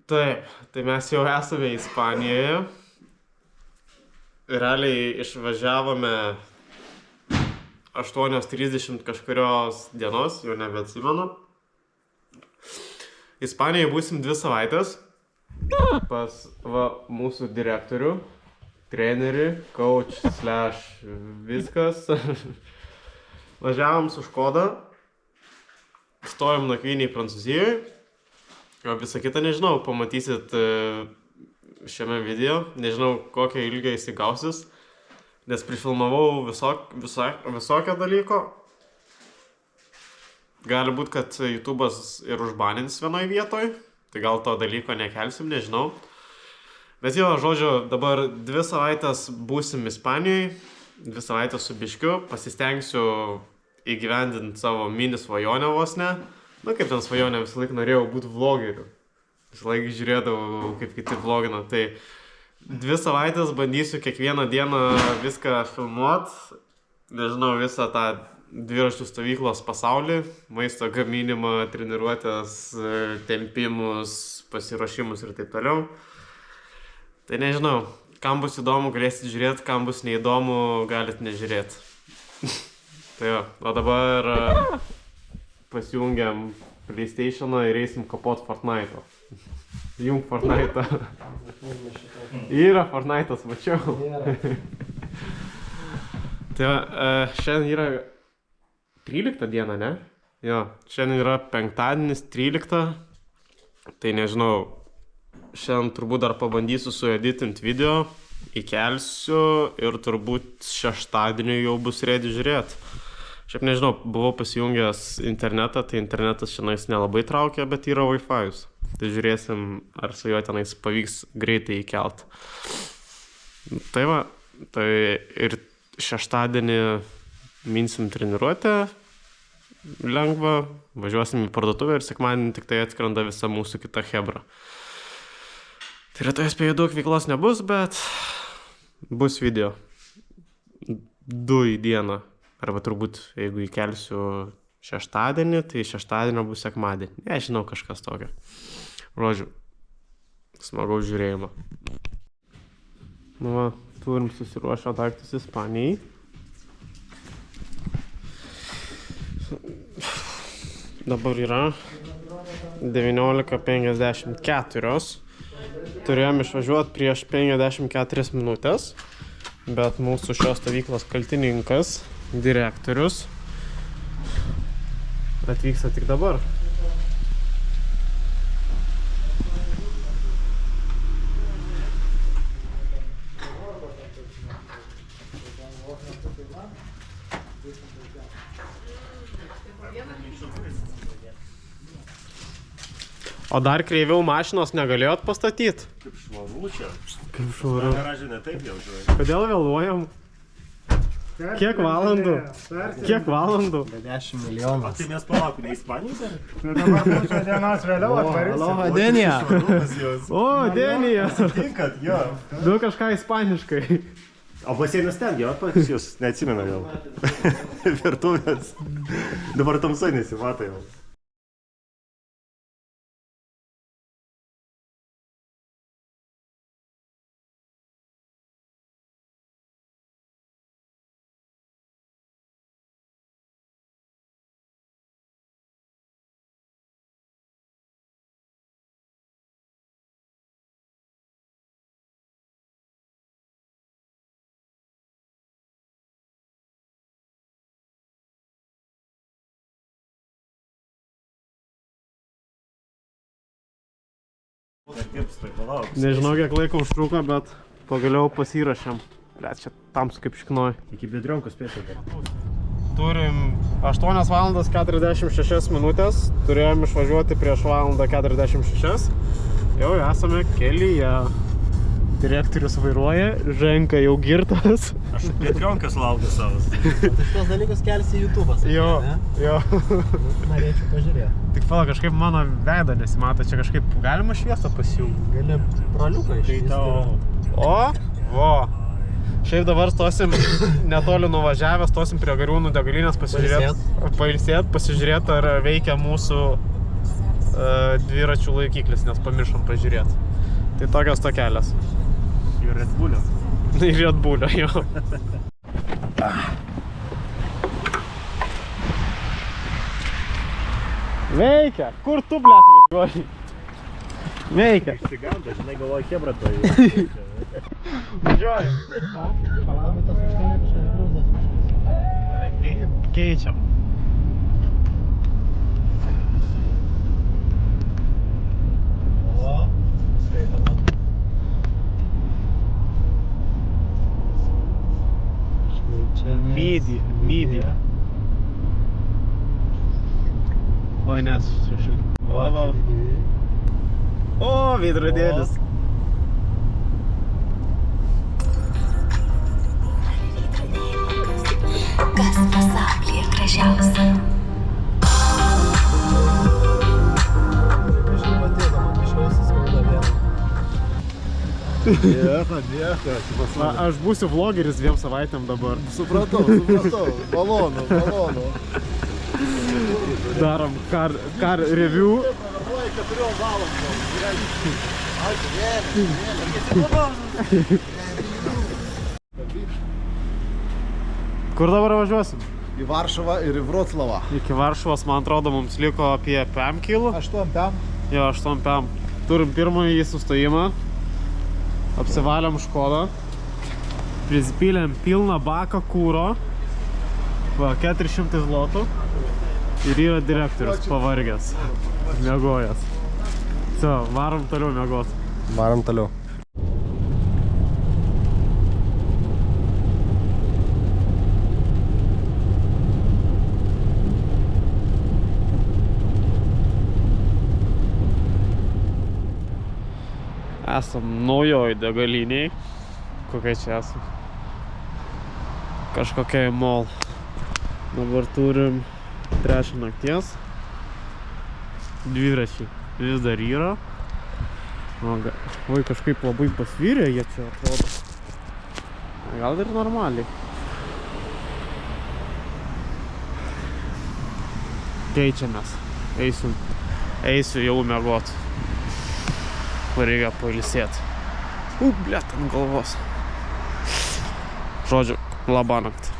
Taip, tai mes jau esame Ispanijoje. Realiai išvažiavome 8:30 kažkurios dienos, jau nebeatsimenu. Ispanijoje būsim 2 savaitės pas mūsų direktorių, trenerį, coach / viskas. Važiavom su Škoda, stojom nakvynį Prancūzijoje, o visą kitą nežinau, pamatysit šiame video, nežinau kokio ilgio jis įgausis, nes prifilmavau visokio dalyko. Gali būt, kad YouTube'as ir užbanins vienoj vietoj, tai gal to dalyko nekelsim, nežinau. Bet jo, žodžiu, dabar 2 savaitės būsim Ispanijoje, 2 savaitės su biškiu, pasistengsiu įgyvendinti savo mini svajonę vos ne. Na, kaip ten svajonę, visą laiką norėjau būti vlogeriu. Visą laiką žiūrėdavau, kaip kiti vlogina. Tai 2 savaitės bandysiu kiekvieną dieną viską filmuot. Nežinau, visą tą dviračių stovyklos pasaulį, maisto gaminimą, treniruotės, tempimus, pasiruošimus ir taip toliau. Tai nežinau, kam bus įdomu, galėsit žiūrėti, kam bus neįdomu, galit nežiūrėti. Tai jo, o dabar pasijungiam PlayStation'ą ir eisim kapot Fortnite'o. Jung Fortnite'ą. Yra Fortnite'as, mačiau. Tai šiandien yra 13 diena, ne? Jo, šiandien yra penktadienis 13. Tai nežinau, šiandien turbūt dar pabandysiu sueditinti video, įkelsiu ir turbūt šeštadienį jau bus ready žiūrėti. Šiaip nežinau, buvau pasijungęs internetą, tai internetas šiandien nelabai traukia, bet yra Wi-Fi'us. Tai žiūrėsim, ar su juo tenais pavyks greitai įkelt. Tai va, tai ir šeštadienį minsim treniruotę, lengva, važiuosim į parduotuvę ir sekmadienį tik tai atskrenda visa mūsų kita chebra. Tai rytoj spėju daug veiklos nebus, bet bus video. 2 į dieną. Arba turbūt, jeigu įkelsiu šeštadienį, tai šeštadienio bus sekmadienį. Nežinau, kažkas tokio. Žodžiu, smagaus žiūrėjimo. Nu va, turim susiruošę daiktus Ispanijai. Dabar yra 19:54. Turėjom išvažiuoti prieš 54 minutės, bet mūsų šios stovyklos kaltininkas, direktorius, atvyksta tik dabar. O dar kreiviau mašinos negalėjot pastatyti? Kaip švaru čia. Kaip švaru. Garažė ne taip jau, žinai. Kodėl vėluojam? Kiek valandų? Kiek valandų? 10 milijonų. O tai mes palaukim, ne Ispanijai dar? Tai dabar pusę dienos vėliau atvarysim. Aloha, Denija. O, Denija! Tinkat, jo. Du kažką ispaniškai. O baseinas ten, jo, pas jūs, neatsimena jau. Virtuvės. Dabar tamsai nesimato jau. Nežinau, kiek laiko užtruko, bet pagaliau pasirašėm. Bet čia tamsu kaip šiknoj. Iki bedrionkos spėsim. Turim 8 valandas 46 minutės. Turėjom išvažiuoti prieš valandą 46. Jau esame kelyje. Direktorius vairuoja, Ženka jau girtas. Aš bedrionkas laukiu savas. Šitos dalykus kelsi YouTube'as. Jo, jo. Norėčiau pažiūrėti. Tik pala, kažkaip mano veido nesimato, čia kažkaip galima šviesą pasijungti. Gali broliuką išvysti. O! Šiaip dabar stosim netoli nuvažiavę, stosim prie Gariūnų degalinės pailsėt, pasižiūrėti, ar veikia mūsų dviračių laikiklis, nes pamiršom pažiūrėti. Tai tokios tokelės. Ir Red Bull'o. Ir Red Bull'o, jo. Veikia! Kur tu, blet, važiuoji? Veikia! Išsiganda, žinai, galvoju, chebra to jau. Važiuoji! Keičiam. Midi. Oi, nes, šešim. O, veidrodėlis. Kas pasaulyje gražiausia? Na, aš būsiu vlogeris 2 savaitėm dabar. Supratau. Malonu. Darom car review. Kur dabar važiuosim? Į Varšuvą ir į Vroclavą. Iki Varšuvos, man atrodo, mums liko apie 5 km. 8 pem. Jo, 8 pem. Turim pirmąjį sustojimą. Apsivalėm Škodą. Prisipylėm pilną baką kūro. Va, 400 zlotų. Ir yra direktorius pavargęs. Miegojęs. So, varom toliau miegot. Varom toliau. Esam naujoj degaliniai. Kokia čia esam? Kažkokia mall. Dabar turim 3 nakties. Dviračiai vis dar yra. Vai kažkaip labai pasvyrė, jie čia atrodo. Gal ir normaliai. Keičiamės. Eisiu jau miegot. Reikia pailsėti. Blet, ant galvos. Žodžiu, labanakt.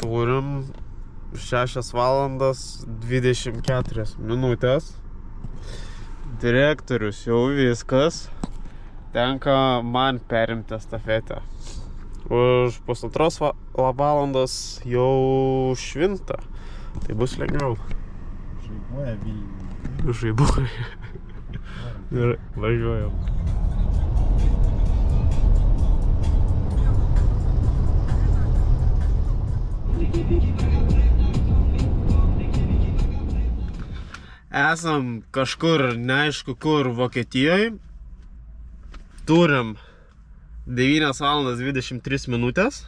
Turim 6 valandas 24 minutės. Direktorius jau viskas. Tenka man perimti estafetę. Už 1,5 valandos jau švinta. Tai bus lengviau. Žaibuoja. Ir važiuojam. Esam kažkur, neaišku kur, Vokietijoje. Turim 9 valandas 23 minutės.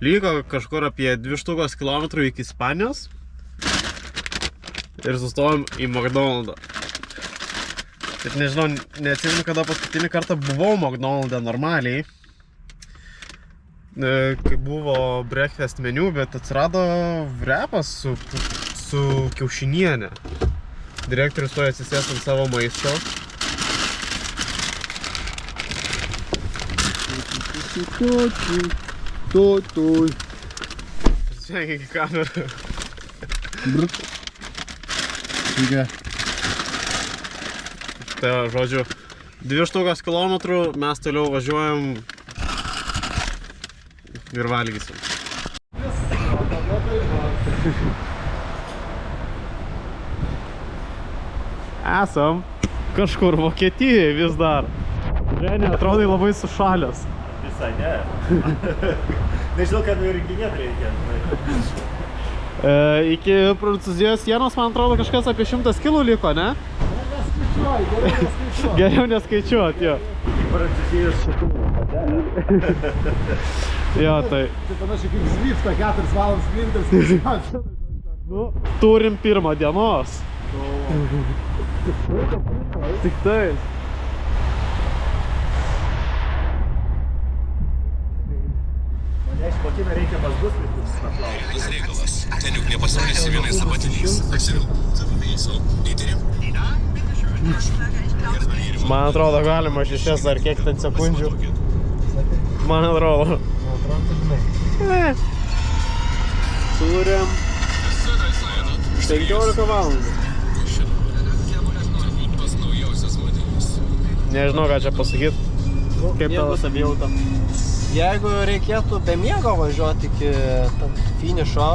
Liko kažkur apie 2 km iki Ispanijos. Ir sustojom į McDonald'ą. Bet nežinau, neatsimenu, kada paskutinį kartą buvau McDonald'e normaliai. Kai buvo breakfast meniu, bet atsirado wrapas su kiaušinienė. Direktorius tuoj atsisės ant savo maisto. Sveiki į kamerą. Tai žodžiu, 2 km mes toliau važiuojam ir valgysim. Esam kažkur Vokietijoje vis dar. Ženi, atrodai labai sušalęs. Visai ne. Nežinau, kad nurinkinėt reikia. Iki Prancūzijos sienos, man atrodo, kažkas apie 100 km liko, ne? Geriau neskaičiuot, jo. Į Prancūzijos šatumą padelę. Jo, tai. Tai panašiai kaip Zvifta 4 valandas mintis. Nu, turim pirmą dienos. Tik tai. Mane Kokime reikia mazgus, paklausti. Reikalas. Ten juk nepasiūlysi vienais abatiniais. Man atrodo, galima 6 ar kiek ten sekundžių. Man atrodo. Turim 15 valandų. Nežinau, ką čia pasakyti. Kaip tavo savijauta? Jeigu reikėtų be miego važiuoti iki finišo,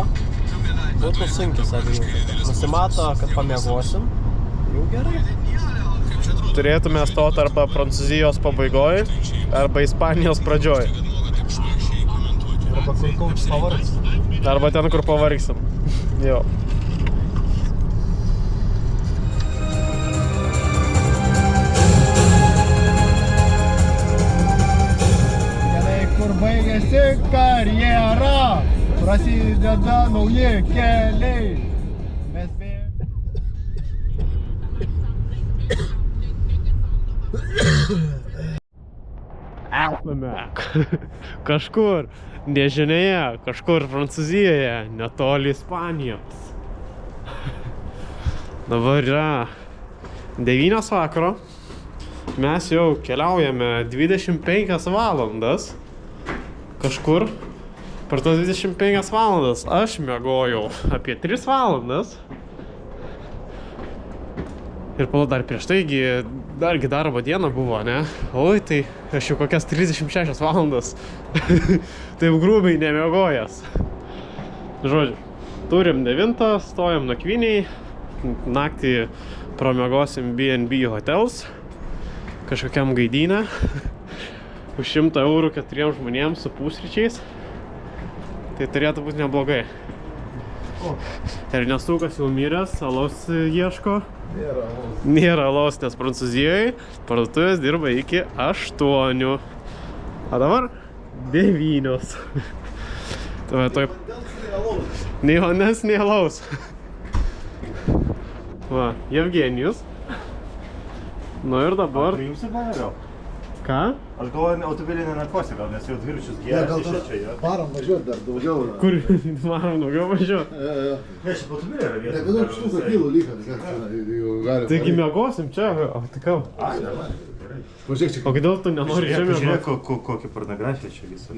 būtų sunkiai savijauta. Nusimato, kad pamiegosim, jau gerai. Turėtume stoti arba Prancūzijos pabaigoj, arba Ispanijos pradžioj. Arba kur pavargsim. Arba ten, kur pavargsim. Jo. Gerai, kur baigėsi karjera, prasideda nauji keliai. Mes Esame kažkur nežinioje, kažkur Prancūzijoje, netoli Ispanijos. Dabar yra 9 vakaro. Mes jau keliaujame 25 valandas kažkur. Per tas 25 valandas aš miegojau apie 3 valandas. Ir dar prieš taigi, dargi darbo diena buvo, ne? Oi, tai aš jau kokias 36 valandas. Taip grubiai nemiegojęs. Žodžiu, turim 9, stojam nakvyniai. Naktį pramiegosim B&B hotels. Kažkokiam gaidynę. Už 100 eurų 4 žmonėms su pusryčiais. Tai turėtų būti neblogai. Ernestukas jau miręs, alaus ieško. Nėra alaus, nes Prancūzijoje parduotuvės dirba iki 8. O dabar 9. Nei vandens, nei alaus. Va, Evgenijus. Nu ir dabar... Priimsi gavėliau? Ką? Aš galvoju, automobilį nenakvosi gal, nes jau dviračius gėrė, tai čia yra. varom važiuoti dar daugiau. Kur varom daugiau važiuoti? Ne, šiaip automobilį yra vietas. Negadau štuką kilų lygiai, jeigu galim. Taigi miegosim čia, o tai ką? Ai, gerai. Pažiūrėk, čia O kodėl tu nenori čia Žiūrėk, miegoti? kokią pornografiją čia visą.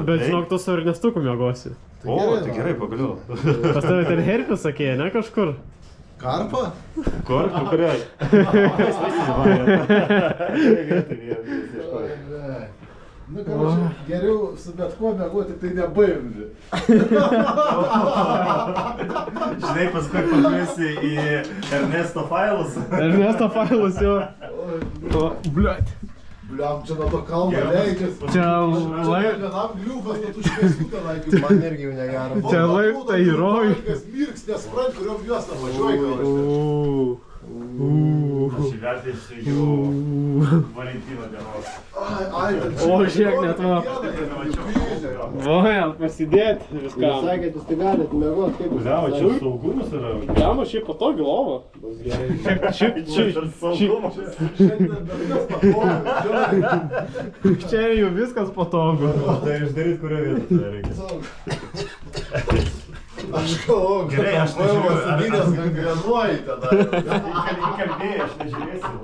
Bet žinok, tu su Ernestuku miegosi. O, tai gerai, pagaliau. Pas tave ten herpes sakė, ne kažkur? karpą? Kur? Kurioj? Nu, karoči, geriau su bet kuo miegoti, tai ne BMW. Žinai, paskui pakviesi į Ernesto failus. Ernesto failus jau. Bliuot. Bliam, čia nuo to kalno leidžias. Čia Vienam gliūkas, tu šviesų tenai. Man irgi jau negero. Čia laiptai į rojų. Mirks, nesprant, kuriuom juostą važiuoji. Aš įvertinsiu jų Valentino dienos. O, žiūrėk, net va. Vajal, pasidėti viskam. Sakėt, jūs tai galite miegoti, kaip jūs Liau, čia saugumus yra. Jama šiaip patogi lova. Šiaip saugumus. čia jau viskas patogu. Tai išdaryt, kurioje vietoje reikia. Aš galvoju, Gerai, aš nežiūriu. Sudinės gangrenuoji tada. Kalbėjai, aš nežiūrėsiu.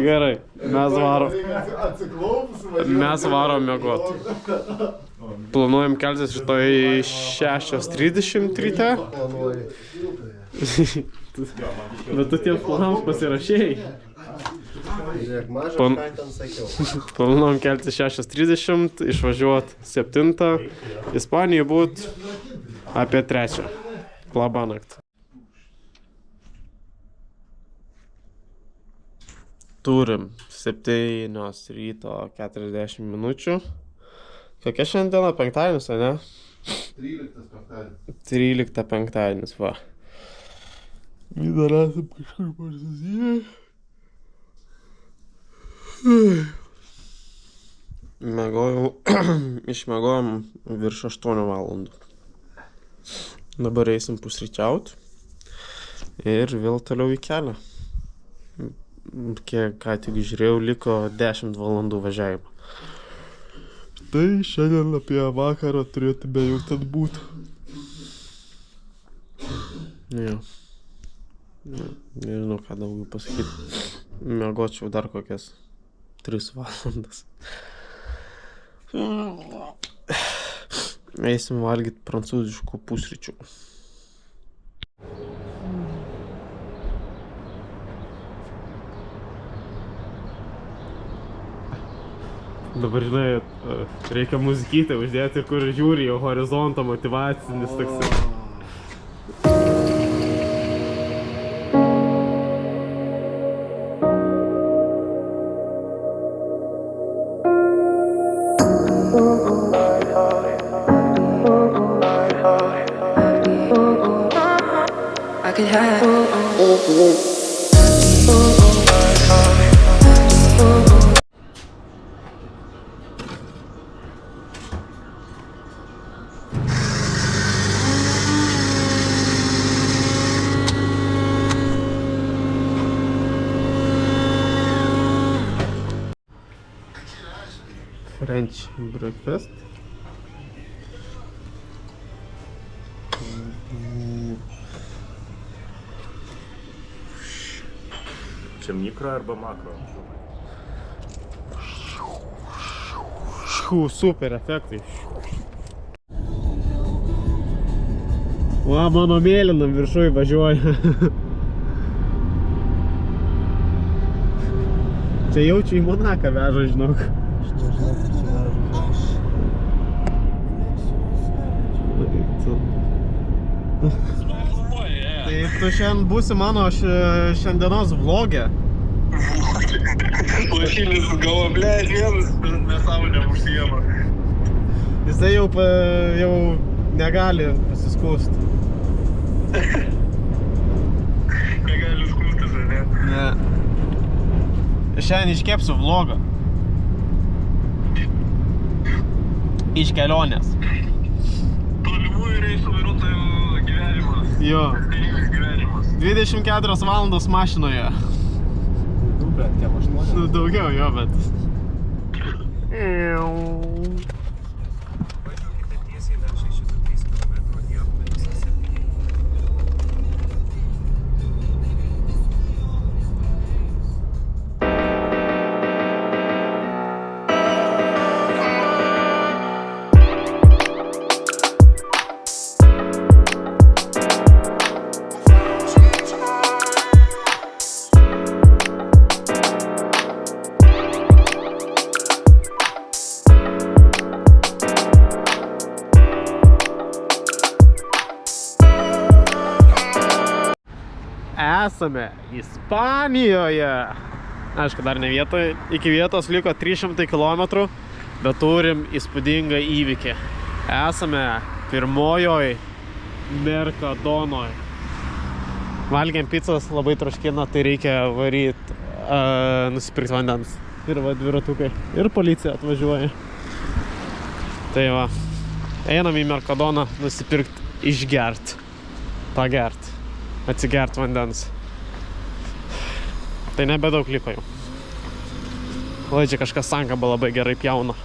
Gerai, mes varom. Atsiklaupus važiuoju. Mes varom miegot. Planuojam keltis rytoj 6:30 ryte. Bet tu tiems planams pasirašėjai. Žiūrėk, mažas Pan- ką ten sakiau. Planuojam keltis 6:30, išvažiuot 7. Ispanijai būt apie 3. Labanakt. Turim 7 ryto 40 minučių. Kokia šiandiena? Penktadienis, ne? 13 penktadienis, va. Vis dar esam kažkur Prancūzijoje. Išmiegojom virš 8 valandų. Dabar eisim pusryčiaut ir vėl toliau į kelią. Kiek ką tik žiūrėjau, liko 10 valandų važiavimo. Tai šiandien apie vakarą turėtų be jau ten būti. Jo. Nežinau, ką daugiau pasakyti. Miegočiau dar kokias 3 valandas. Eisim valgyti prancūziškų pusryčių. Dabar, žinai, reikia muzikytę uždėti, kur žiūri jau horizontą, motyvacinis toks. I could have. French breakfast. Čia mikro arba makro? Super efektai. Va, mano mėlynam viršui važiuoja. Čia jaučiu į Monaką veža, žinok. Tai tu šiandien būsi mano šiandienos vlogė. Lašinis galvo, blėt, vienas nesąmonė užsijama. Jisai jau negali pasiskūsti. Negali skūstis, ar ne? Ne. Šiandien iškepsiu vlogą. Iš kelionės. Tolimųjų reisų vairuotojų gyvenimas. Jo. Kasdieninis gyvenimas. 24 valandos mašinoje. Bet kiek 8. Nu, daugiau jo, bet... Esame Ispanijoje. Aišku, dar ne vietoje. Iki vietos liko 300 km, bet turim įspūdingą įvykį. Esame pirmojoj Mercadonoj. Valgėm pizzas, labai troškina, tai reikia varyti, nusipirkti vandens. Ir va, dviratukai. Ir policija atvažiuoja. Tai va, einam į Mercadoną nusipirkti, išgert, pagert. Atsigert vandens. Tai nebedaug liko jau. Lai čia kažkas sankabą labai gerai pjauna.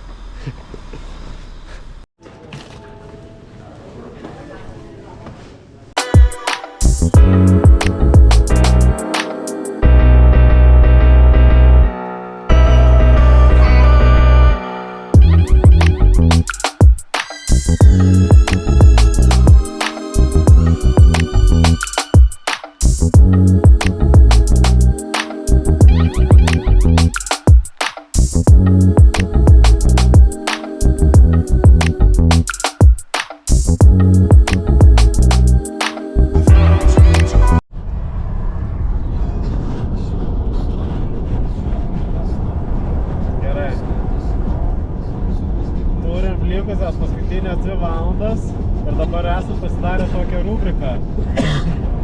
Likusios paskutinės 2 valandas ir dabar esam pasidarę tokią rubriką.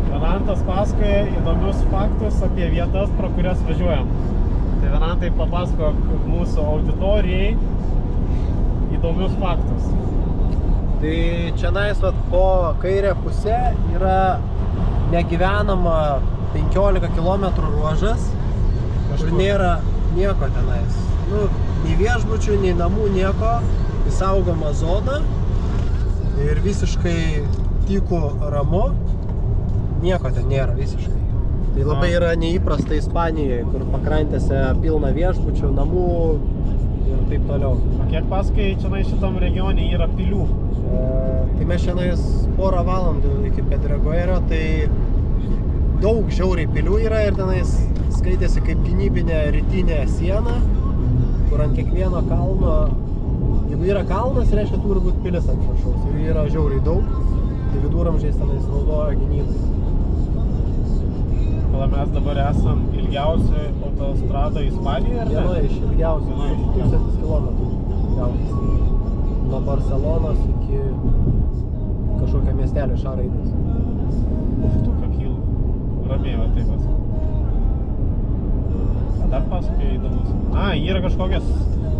Venantas pasakoja įdomius faktus apie vietas, pro kurias važiuojam. Tai Venantai papasakok mūsų auditorijai įdomius faktus. Tai čia nais po kairę pusę yra negyvenama 15 km ruožas, kur nėra nieko tenais. Nu, nei viešbučių, nei namų, nieko. į saugomą zoną ir visiškai tyku ramu, nieko ten nėra visiškai. Tai labai yra neįprasta Ispanijoje, kur pakrantėse pilna viešbučių, namų ir taip toliau. O kiek pasakai, čia šitam regione yra pilių? Tai mes šiandien porą valandų iki Pedregoerio, tai daug žiauriai pilių yra ir tenais skaitėsi kaip gynybinė rytinė siena, kur ant kiekvieno kalno, jeigu yra kalnas, reiškia turi būti pilis ant viršaus ir yra žiauriai daug, tai viduramžiais tenais naudojo gynybai. Kala mes dabar esam ilgiausi autostrada Ispanijoje, ar ne? Viena iš ilgiausių, 1000 kilometrų ilgiausias. Nuo Barcelonos iki kažkokio miestelio Šaraidės. Štuka kylu. Ramiai, va taip vas. Dar pasakai įdomus. Yra kažkokias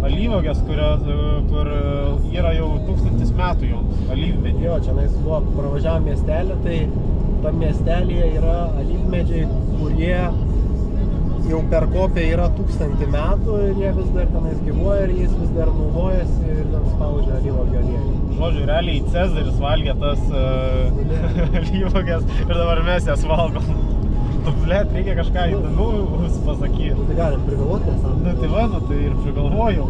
alyvuogės, kur yra jau 1000 metų joms, alyvmedžiai. Jo, čia buvo pravažiavom miestelį, tai tam miestelyje yra alyvmedžiai, kurie jau perkopę yra 1000 metų ir jie vis dar tenais gyvuoja ir jais vis dar naudojasi ir ten spaudžia alyvuogių aliejų. Žodžiu, realiai Cezaris valgė tas alyvuogės ir dabar mes jas valgom. Blet, reikia kažką įdomiaus pasakyti. Tai galim prigalvoti, nesam? Tai va, tai ir prigalvojau.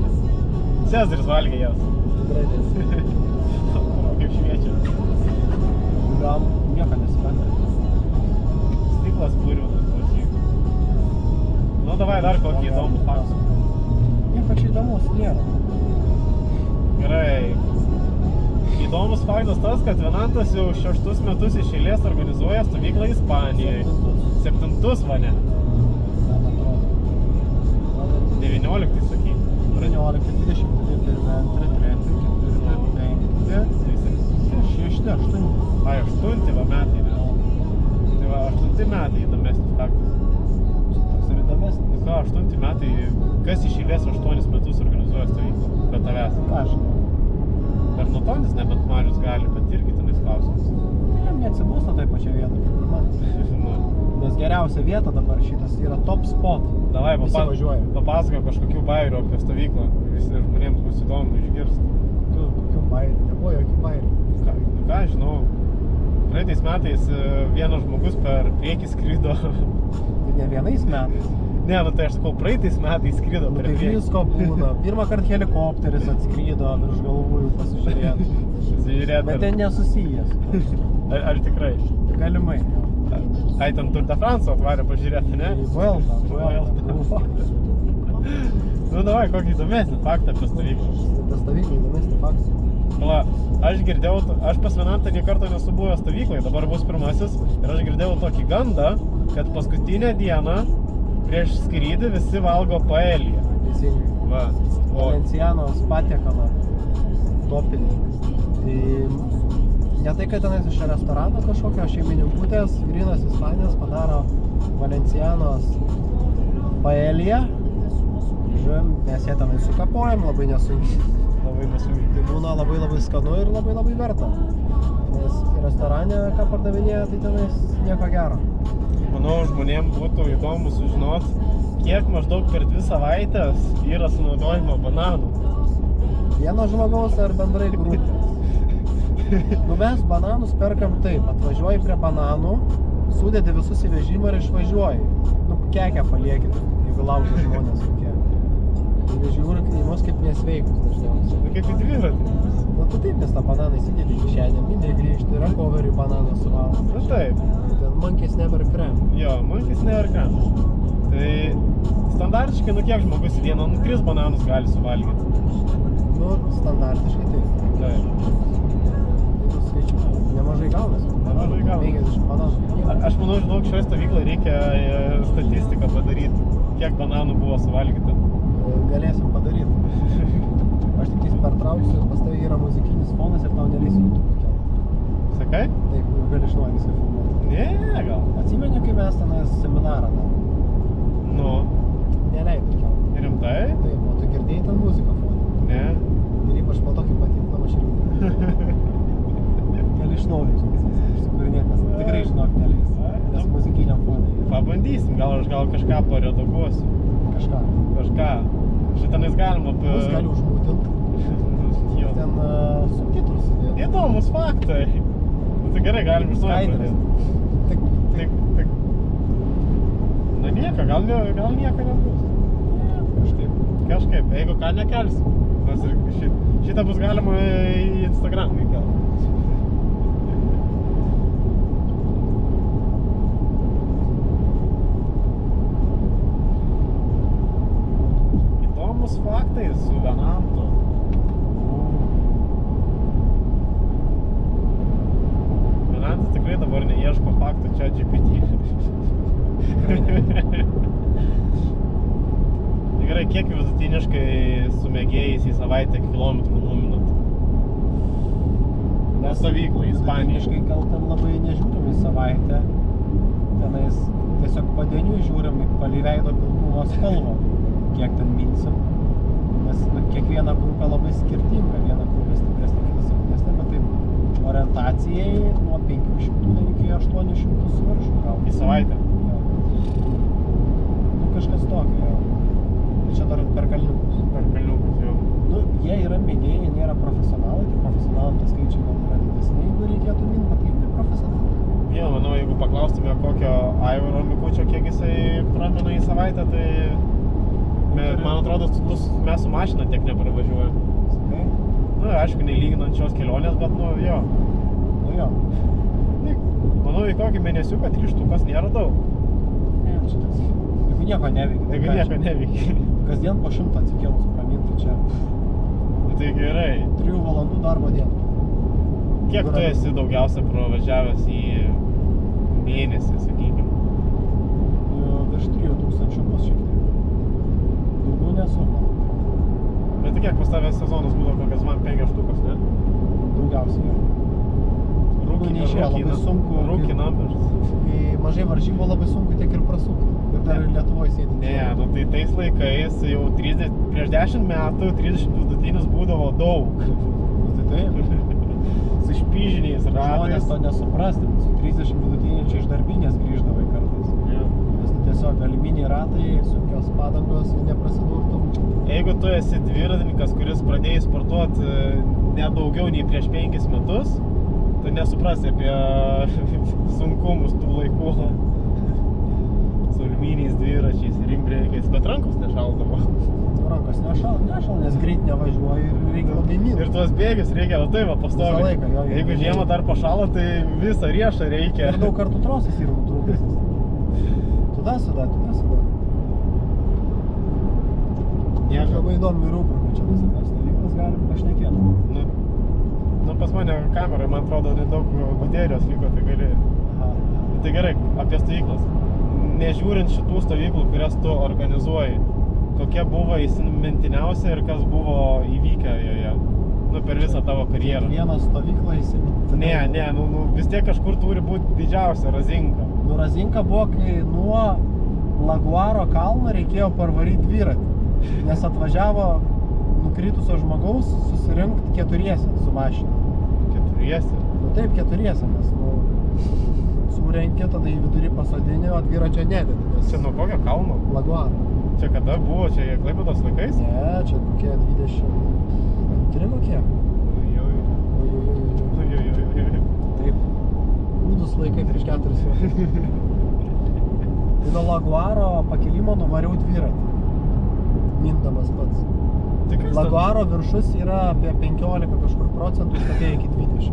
Cezaris valgė jas. Tikrai tiesa. Kaip šviečia. Gal nieko nesipenta. Stiklas purvinas klausyk. Nu, davai dar kokį įdomų faktą. Nieko čia įdomus nėra. Gerai. Įdomus faktas tas, kad Venantas jau 6 metus iš eilės organizuoja stovyklą Ispanijoje. 7 vane. 19 sakai. 19, 20, 22, 23, 4, 5, 6, 8. Ai, 8 va metai, ne? Tai va, 8 metai įdomesnis faktas. Toks ir įdomesnis. Tai ką, 8 metai, kas iš eilės 8 metus organizuoja stovyklą? Be tavęs. Ką aš? Per nutonis nebent Marius gali, bet irgi tenais klausimas. Jam neatsibūsta tai pačia vieta, kaip ir man. Nes geriausia vieta dabar šitas yra top spot. Davai, Visi važiuoja. papasakok kažkokių bairių apie stovyklą. Visi žmonėms bus įdomu išgirsti. Kokių bairių? Nebuvo jokių bairių. Ką žinau, praeitais metais vienas žmogus per priekį skrido. Tai ne vienais metais. Ne, nu tai aš sakau, praeitais metais skrido per Tai priekį. visko būna. Pirmą kartą helikopteris atskrydo virš galvų jau pasižiūrėti. Žiūrėt, Bet ten nesusijęs. ar tikrai? Galimai. Ai, ten Tour de France atvarė pažiūrėti, ne? Vuelta. Nu, davai, kokį įdomesnį faktą apie stovyklą. Tas stovyklai įdomesnį faktą. Pala, aš girdėjau, aš pas Venantą nė karto nesu buvęs stovyklai, dabar bus pirmasis ir aš girdėjau tokį gandą, kad paskutinę dieną prieš skrydį visi valgo paeliją. Teisingai. Va. Valencianos patiekalą topinį. Tai ne tai, kad tenais iš restorano kažkokio šeimininkutės, grynas Ispanijos padaro Valencianos paeliją. Žiūrėjom, mes ją tenai sukapojam, labai nesunkiai. Labai nesunkiai. Tai būna labai skanu ir labai verta. Nes restorane, ką pardavinėja, tai tenais nieko gero. Manau, žmonėms būtų įdomu sužinoti, kiek maždaug per 2 savaitės yra sunaudojimo bananų. Vieno žmogaus ar bendrai grupės? Nu mes bananus perkam taip, atvažiuoji prie bananų, sudedi visus į vežimą ir išvažiuoji. Nu, kekę paliekit, jeigu laukia žmonės kokie. Tai žiūri į mus kaip nesveikus dažniausiai. Nu, kaip į dviratį. Nu, tu taip, nes tą bananą įsidedi į kišenę, mindai grįžti, rankoverių bananą suvalo. Nu, taip. Ten monkeys never crème. Jo, monkeys never crème. Tai standartiškai, nu kiek žmogus į vieną, 3 bananus gali suvalgyti. Nu, standartiškai taip. Taip. Jeigu skaičiuoju, nemažai gaunasi. Nemažai gaunasi. 50 bananų. Aš manau, žinok, šioje stovykloje reikia statistiką padaryti, kiek bananų buvo suvalgyta. Galėsim padaryti. Aš tik pertrauksiu, pas tavai yra muzikinis fonas ir tau neleisiu YouTube kelti. Sakai? Taip, gali iš naujo viską filmuoti. Ne, gal. Atsimeni, kai mes tenais seminarą darėm? Nu, Neleidai kelti. rimtai? Taip, o tu girdėjai ten muziką fone. Ne. Ir ypač po to, kai patikdama aš irgi. Gali iš naujo išsikūrinėti, nes tikrai žinok neleis. Nes muzikiniam fone yra. Pabandysim, gal aš kažką paredaguosiu. Kažką. Kažką. Šitanais galima Mus gali užmūtinti. Jo. ten subtitrus įdėti. Įdomus faktai. Nu, tai gerai, galim iš to Skaidrės. pradėti. Tik. Na nieko, gal nieko nebus. Kažkaip, jeigu ką nekelsim. Nors ir šitą bus galima į Instagram įkelti. Įdomus faktai su Venantu. Venantas tikrai dabar neieško faktų čia GPT. Gerai, kiek vidutiniškai su mėgėjais į savaitę kilometrų numinat? Na, stovyklą, Ispanija. Vidutiniškai gal ten labai nežiūrim į savaitę. Tenais tiesiog padieniui žiūrim į palei veido pilkumo spalvą, kiek ten minsim. Nes kiekviena grupė labai skirtinga, viena grupė stipresnė, kita silpnesnė, bet taip orientacijai nuo 500 iki 800 su viršų gal. Į savaitę? Jo. Nu, kažkas tokio, jo. Ir čia dar per kalniukus. Per kalniukus, jau. Nu, jie yra mėgėjai, nėra profesionalai, tai profesionalam tie skaičiai gal yra didesni, jeigu reikėtų minti, bet tai ne profesionalai. Jo, manau, jeigu paklaustume kokio Aivaro Mikučio, kiek jisai pramena į savaitę, tai man atrodo, mes su mašina tiek nepravažiuojam. Sakai? Nu, aišku, nelyginant šios kelionės, bet nu, jo. Nu jo. Manau, į kokį mėnesiuką 3 štukas nėra daug. Ne, čia tas. Jeigu nieko neveikia. Jeigu nieko neveikia. Kasdien po 100 atsikėlus praminti čia. Nu, tai gerai. 3 valandų darbo dieną. Kiek tu esi daugiausia pravažiavęs į mėnesį, sakykim? Virš 3000 pas šiek tiek. Daugiau nesu. Bet tai kiek pas tavęs sezonas būdavo, kokias man 5 štukas, ne? Daugiausiai. Neišėjo labai sunku. Rookie numbers. Kai mažai varžybų labai sunku tiek ir prasukti. Ir dar ir Lietuvoje sėdinti. Ne, nu tai tais laikais jau prieš 10 metų 30 vidutinis būdavo daug. Nu tai taip. Su špyžiniais ratais. Žmonės to nesuprasti. Su 30 vidutiniai čia iš darbinės grįždavai kartais. Ja. Nes tu tiesiog galiminiai ratai, sunkios padangos, neprasidurtum. Jeigu tu esi dviratininkas, kuris pradėjai sportuoti nedaugiau nei prieš 5 metus, tu nesuprasi apie sunkumus tų laikų. Su aluminiais dviračiais, rimbreikiais, bet rankos nešaldavo. Rankos nešal, nes greit nevažiuoji ir reikia labai minti. Ir tuos bėgius reikia, tai va, pastoviai. Visą laiką, jo. Jeigu žiemą dar pašalo, tai visą riešą reikia. Ir daug kartų trosas yra nutrūkęs. Tuda. Nieko. Labai įdomi rubrika, čia mes apie stovyklas galim pašnekėti. Nu, pas mane kamerai, man atrodo, nedaug baterijos liko, tai gali. Aha. Tai gerai, apie stovyklas. Nežiūrint šitų stovyklų, kurias tu organizuoji, kokia buvo įsimintiniausia ir kas buvo įvykę joje, nu, per visą tavo karjerą? Vieną stovyklą įsimintinau. Ne, vis tiek kažkur turi būti didžiausia Razinka. Nu, Razinka buvo, kai nuo Laguaro kalno reikėjo parvaryti dviratį, nes atvažiavo nukritusio žmogaus susirinkti 4 su mašina. 4? Nu taip, 4, nes surenki, tada į vidurį pasodinį, o dviračio nededi. Čia nuo kokio kalno? Laguaro. Čia kada buvo? Čia Klaipėdos laikais? Ne, čia kokie 22 kokie. Ojoj. Taip, gūdus laikai prieš 4 metus. Tai nuo Laguaro pakilimo nuvariau dviratį, mindamas pats. Laguaro viršus yra apie 15 kažkur procentų, statė iki 20.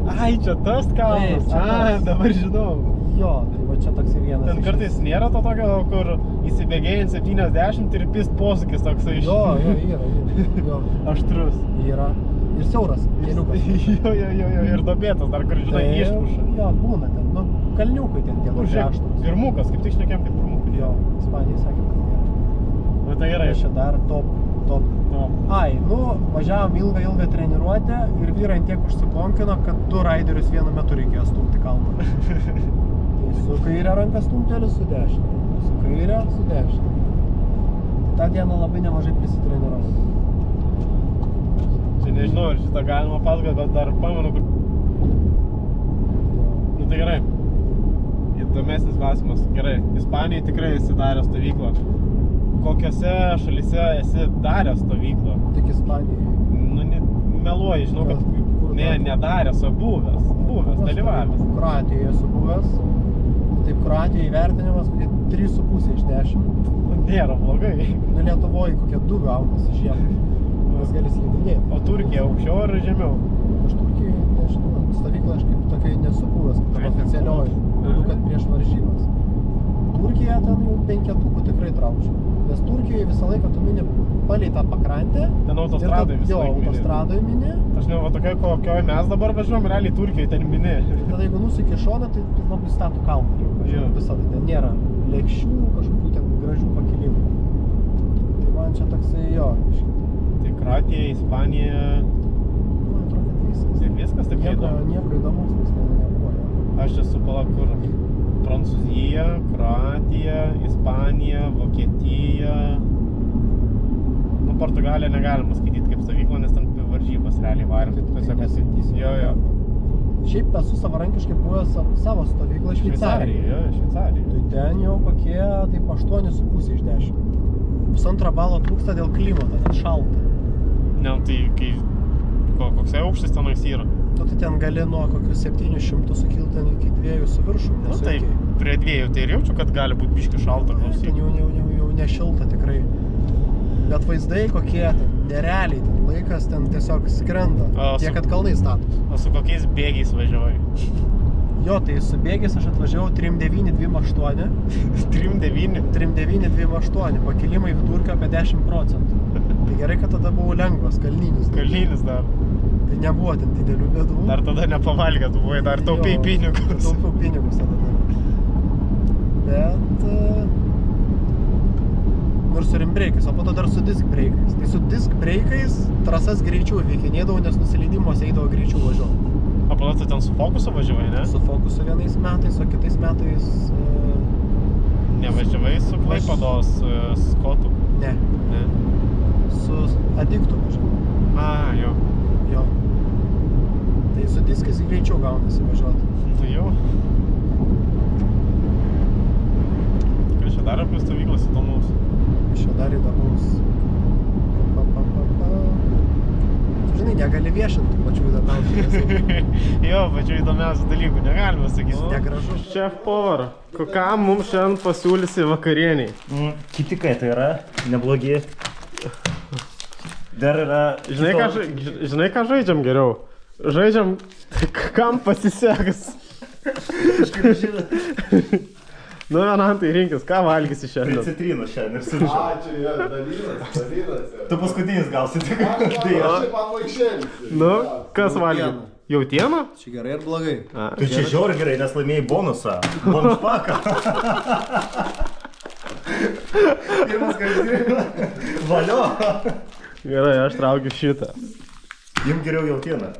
Ai, čia tas kalnas? Taip, dabar žinau. Jo, tai va čia toks vienas. Ten kartais nėra to tokio, kur įsibėgėjant 70 ir pist posūkis toksai iš... Jo, yra. Aštrus. Yra. Ir siauras keliukas. Jo, ir dobėtas dar, kur, žinai, išmuša. Jo, būna ten, nu, kalniukai ten tie šeštus. Pirmukas, kaip tik šnekėm, kaip pirmukų. Jo, Ispanijai sakėm, kad nėra. Nu, tai gerai. Čia dar top. Ai, nu, važiavom ilgą treniruotę ir vyrai tiek užsibonkino, kad 2 raiderius vienu metu reikėjo stumti kalną. Tai su kairė ranka stumtelis, su dešinė. Su kairė, su dešinė. Tai tą dieną labai nemažai prisitreniravau. Čia nežinau, ar šitą galima pasakoti, bet dar pamenu, kur... Nu, tai gerai. Įdomesnis klausimas. Gerai, Ispanijai tikrai esi daręs stovyklą. Kokiose šalyse esi daręs stovyklą? Tik Ispanijai. Nu, meluoji, žinau, kad Kur nedaręs, o buvęs, dalyvavęs. Kroatijoje esu buvęs. Taip, Kroatijoje įvertinimas kokie 3,5 iš 10. Nėra blogai. Nu, Lietuvoje kokie 2 gaunasi žiemą. Nes gali slidinėti. O Turkija aukščiau ar žemiau? Aš Turkijai, nežinau, stovyklą aš kaip tokiai nesu buvęs, kaip oficialioji. Daugiau, kad prieš varžybas. Turkija ten jau 5 tikrai traukčiau. Nes Turkijoje visą laiką tu mini palei tą pakrantę. Ten autostradoje visą laiką mini. Jo, autostradoje mini. Aš ne, va tokia, kokioje mes dabar važiuom, realiai Turkijoje ten mini. Tada jeigu nusuki šoną, tai labai statų kalną. Jo. Visada ten nėra lėkščių, kažkokių ten gražių pakilimų. Tai man čia toksai jo. Tai Kroatija, Ispanija... Man atrodo, kad viskas. Ir viskas taip Nieko įdomus vis nebuvo. Aš esu kur? Prancūzija, Kroatija, Ispanija, Vokietija... Nu, Portugaliją negalima skaityti kaip stovyklą, nes ten varžybas realiai varėm. Jo. Šiaip esu savarankiškai buvęs savo stovyklą Šveicarijoje. Šveicarija. Tai ten jau kokie, taip 8,5 iš 10. 1,5 balo trūksta dėl klimato, nes šalta. Ne, tai kai... Koksai aukštis tenais yra? Nu, tai ten gali nuo kokių 700 sukilti iki 2 su viršum. Nu, tai prie 2 tai ir jaučiu, kad gali būti biški šalta klausyti. Ten jau nešilta tikrai. Bet vaizdai kokie ten, nerealiai ten laikas ten tiesiog skrenda. Tiek, kad kalnai status. O su kokiais bėgiais važiavai? Jo, tai su bėgiais aš atvažiavau 3,928. 3,9? 3,928, pakilimai vidurkio apie 10%. Tai gerai, kad tada buvo lengvas, kalninis. Kalninis dar. Tai nebuvo ten didelių bėdų. Dar tada nepavalgė, tu buvai dar taupiai pinigus. Taupiau pinigus tada dar. Bet... Ir su rimbrake'ais, o po to dar su disc brake'ais. Tai su disc brake'ais trasas greičiau veikinėdavau, nes nusileidimuose eidavo greičiau važiuoti. O po to tu ten su Focusu važiavai, ne? Su Focusu vienais metais, o kitais metais... Nevažiavai su Klaipėdos Skotu? Ne. Ne? Su Adiktu važiavau. Jo. Jo. Tai su diskais greičiau gaunasi važiuoti. Nu jau. Tikrai čia dar apie stovyklas įdomus. Čia dar įdomus. Žinai, negali viešinti pačių įdomiausių. Jo, pačių įdomiausių dalykų negalima sakyti. Negražu. Chef Power, ką mums šiandien pasiūlysi vakarieniai? Kitikai tai yra neblogi. Dar yra... Žinai, ką žaidžiam geriau? Žaidžiam, kam pasiseks. Nu, Anantai, rinkis, ką valgysi šiandien? Citrinų šiandien ir surišau. Čia yra dalynas. Tu paskutinis gausi tik. Aš šiaip apvaikšėlis. Nu, kas valgy? Jautieną? Čia gerai ir blogai. Tu čia žiauri gerai, nes laimėjai bonusą. Bonuspaką. Pirmas kartas. Valio. Gerai, aš traukiu šitą. Jums geriau jautieną.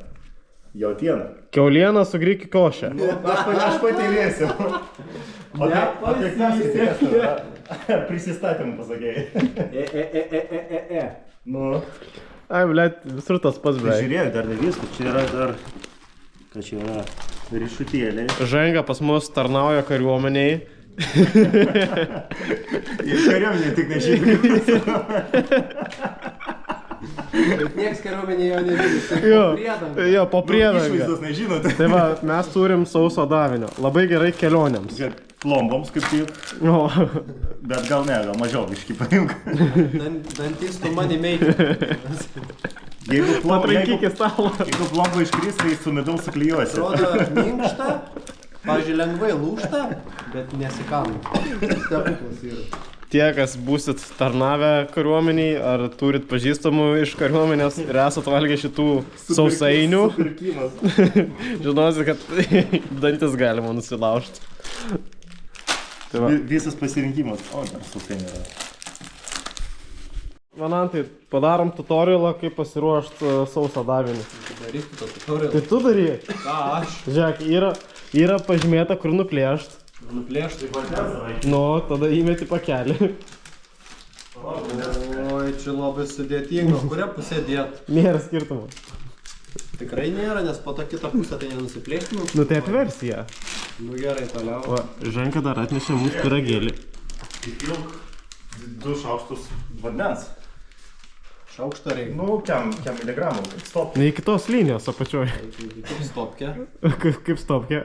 Jautieną. Kiaulieną su griki košė. Aš pateilėsiu. O tai kas prisistatymų pasakėjai. Nu. Ai, blėt, visur tas pats, blėt. Žiūrėk, dar ne viskas. Čia yra dar... Ką čia yra? Rišutėliai. Ženga pas mus tarnauja kariuomeniai. Ir kariuomenė tik nežymiai. Bet nieks kariuomenė jo nežino. Jo, po priedangą. Išvaizdos nežinote. Tai va, mes turim sauso davinio. Labai gerai kelionėms. Plomboms kaip tik. O. Bet gal ne, gal mažiau biškį paimk. Dantis tu mani meikia. Jeigu stalą. Jeigu plombo iškris, tai su medaus suklijuosi. Atrodo minkšta, pavyzdžiui, lengvai lūžta, bet nesikanda. Stebuklas yra. Tie, kas būsit tarnavę kariuomeniai, ar turit pažįstamų iš kariuomenės ir esat valgę šitų sausainių, žinosit, kad dantis galima nusilaužti. Tai va. Visas pasirinkimas. O, dar sausainių yra. Manantai, padarom tutorialą, kaip pasiruošti sausą davinį. Daryk tu tą tutorialą. Tai tu daryk. Ką aš? Žiūrėk, yra pažymėta, kur nuplėšt. Nuplėšt, tai patęsavai. Nu, tada įmeti pakelį. Oi, čia labai sudėtinga. Kurią pusę dėt? Nėra skirtumo. Tikrai nėra, nes po to kitą pusę tai nenusiplėšti. Nu, tai atversi ją. Nu gerai, toliau. Va, Ženka dar atnešė mums pyragėlį. Įpilk 2 šaukštus vandens. Šaukštą reikia. Nu, kiam miligramų, kaip stop. Ne iki tos linijos apačioj. Kaip stopkė. Kaip stopkė.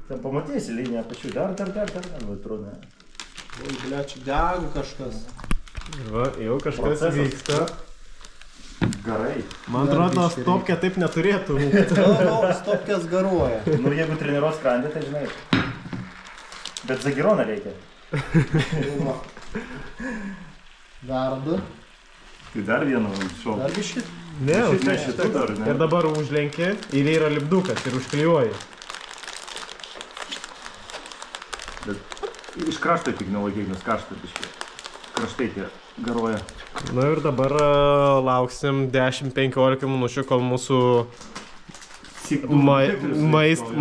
Ten pamatysi liniją apačių, dar, atrodo. Oi, blia, čia dega kažkas. Va, jau kažkas Procesas. vyksta. Garai. Man atrodo, stopkė taip neturėtų. Stopkės garuoja. Nu, jeigu treniruos skrandį, tai žinai. Bet zagironą reikia. Dar du. Tai dar vieną šau. Dar biškit. Ne, Šitų dar, ne? ir dabar užlenki ir yra lipdukas ir užklijuoji. Bet iš krašto tik nelaikiai, nes krašto biškai. Kraštai tie garuoja. Na ir dabar lauksim 10-15 minučių, kol mūsų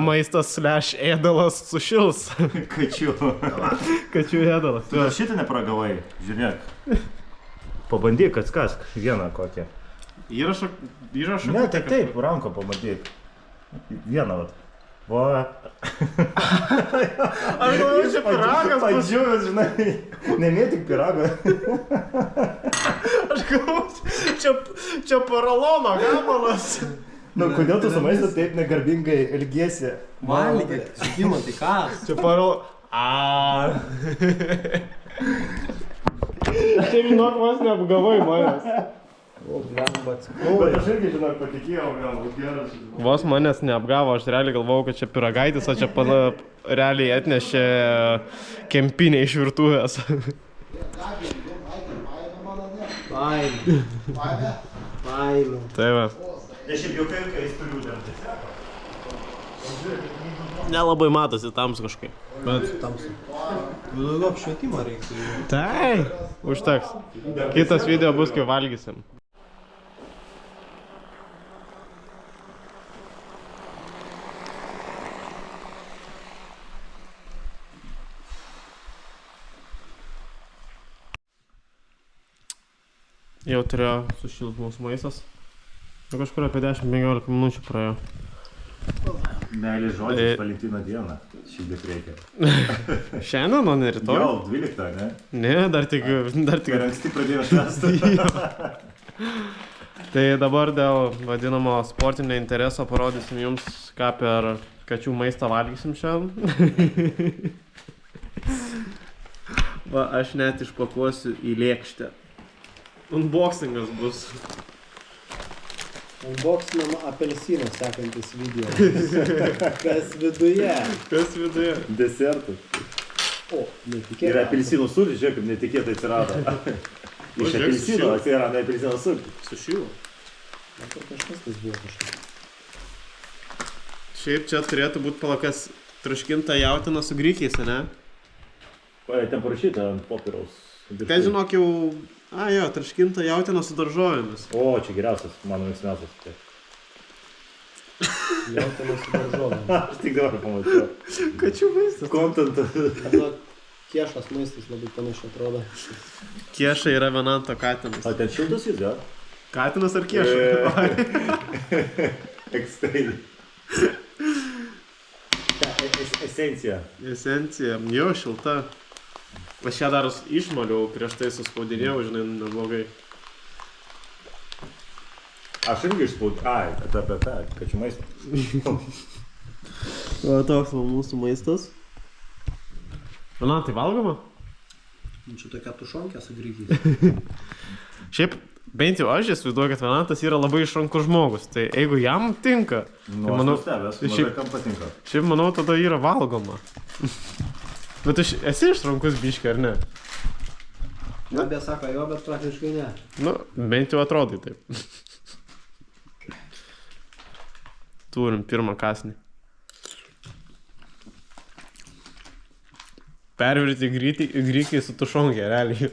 maistas / ėdalas sušils. Kačių. Kačių ėdalas. Tu šitą nepragavai, žiūrėk. Pabandyk, atskask vieną kokį. Įrašą. Ne, tai taip, ranko pabandyk. Vieną, vat. Va. Aš galvoju, čia pyragas bus. Padžiūvęs, žinai. Nemėtik pyrago. Aš galvoju, čia poralono gabalas. Nu, kodėl tu su maistu taip negarbingai elgiesi? Valgė. Žygimantai, kas? Čia poralono. Čia žinok, vos neapgavai manęs. O, blemba, Bet aš irgi, žinok, patikėjau, gal, geras. Vos manęs neapgavo, aš realiai galvojau, kad čia pyragaitis, o čia realiai atnešė kempinę iš virtuvės. Baimė. Baimė. Tai va. Ne šiaip jokai, jis turiu dar. Nelabai matosi tamsu kažkaip. Bet... Tamsu. Daugiau apšvietimo reikia. Tai, užteks. Kitas video bus, kai valgysim. Jau turėjo sušilt mūsų maistas. Jau kažkur apie 10-15 minučių praėjo. Meilės žodžiais Valentino dieną. Šįdėk reikia. Šiandien, o ne rytoj? Jau, 12, ne? Ne, dar tik... Per anksti pradėjome švęsti. Tai dabar dėl vadinamo sportinio intereso parodysim jums, ką per kačių maistą valgysim šiandien. Va, aš net išpakuosiu į lėkštę. Unboxingas bus. Unboxinam apelsiną sekantis video. Kas viduje? Kas viduje? Desertas. O, netikėtai. Ir apelsinų sultis, žiūrėk, kaip netikėtai atsirado. Iš žiūrėk, apelsino sušilo. atsirado apelsino sultis. Sušilo. Matai, kažkas tas buvo kažkas. Šiaip čia turėtų būti palakas troškinta jautiena su grikiais, ne? Ten parašyta ant popieriaus. Ten žinok jau... A, jo, troškinta jautiena su daržovėmis. O, čia geriausias, mano mėgstamiausias. Jautiena su daržovėm. Aš tik dabar pamačiau. Kačių maistas. Kontentą. Nu, kiešas maistas labai panašiai atrodo. Kieša yra vienanto katinas. O ten šiltas jis, gal? Katinas ar kieša? Ekstai. Esencija. Esencija. Jo, šilta. Aš ją dar išmaliau, prieš tai suspaudinėjau, žinai, neblogai. Aš irgi išspaudžiu. Ai, apie tą, kačių maistą. O toks va mūsų maistas. Na, tai valgoma? Čia tokia tušonkė su grikiais. Šiaip, bent jau aš įsivaizduoju, kad Venantas yra labai išrankus žmogus. Tai jeigu jam tinka, Nu, tai aš manau, nustebęs, šiaip- mažai kam patinka. šiaip manau, tada yra valgoma. Bet tu esi išrankus biškį, ar ne? Abė sako jo, bet praktiškai ne. Nu, bent jau atrodai taip. Turim pirmą kąsnį. Pervirti grikiai su tušonkė, realiai.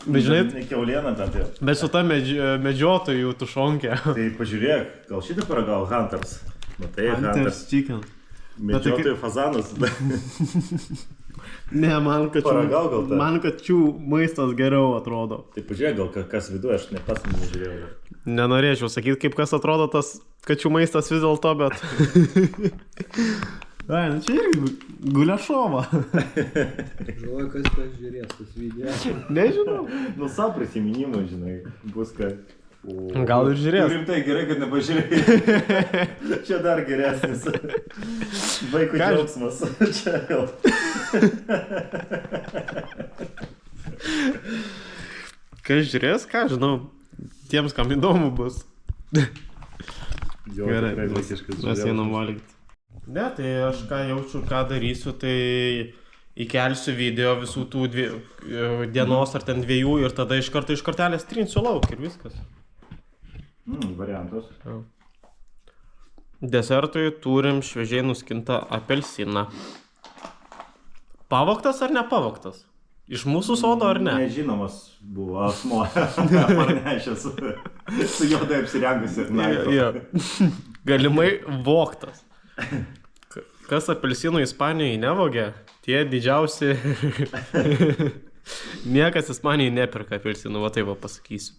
Bet žinai, Ne kiaulieną bent jau. bet su ta medžiotojų tušonkė. Tai pažiūrėk, gal šitą paragavo Hunters. Matai, Hunters. Chicken. Medžiotojų fazanas. Ne, man Paragau gal tą. kačių maistas geriau atrodo. Tai pažiūrėk, gal kas viduje, aš ne pats nežiūrėjau. Nenorėčiau sakyti, kaip kas atrodo tas kačių maistas vis dėlto, bet... Ai, nu čia irgi guliašova. Žinau, kas žiūrės tas video. Nežinau. Nu, savo prisiminimų, žinai, bus ką. Gal ir žiūrės. Rimtai gerai, kad nepažiūrėjai. Čia dar geresnis. Vaikų džiaugsmas. Čia gal. Kas žiūrės, ką žinau. Tiems, kam įdomu bus. Jo, Gerai, tikrai vaikiškas mes einam valgyti. Ne, tai aš ką jaučiu, ką darysiu, tai įkelsiu video visų tų dienos ar ten 2 ir tada iš kortelės trinsiu lauk ir viskas. Variantas. Desertui turim šviežiai nuskintą apelsiną. Pavogtas ar nepavogtas? Iš mūsų sodo ar ne? Nežinomas buvo asmo. Parnešęs su juodai apsirengusi ir naiko. Jo. Galimai vogtas. Kas apelsinų Ispanijoje nevogė, tie didžiausi... Niekas Ispanijoje nepirka apelsinų, va taip va pasakysiu.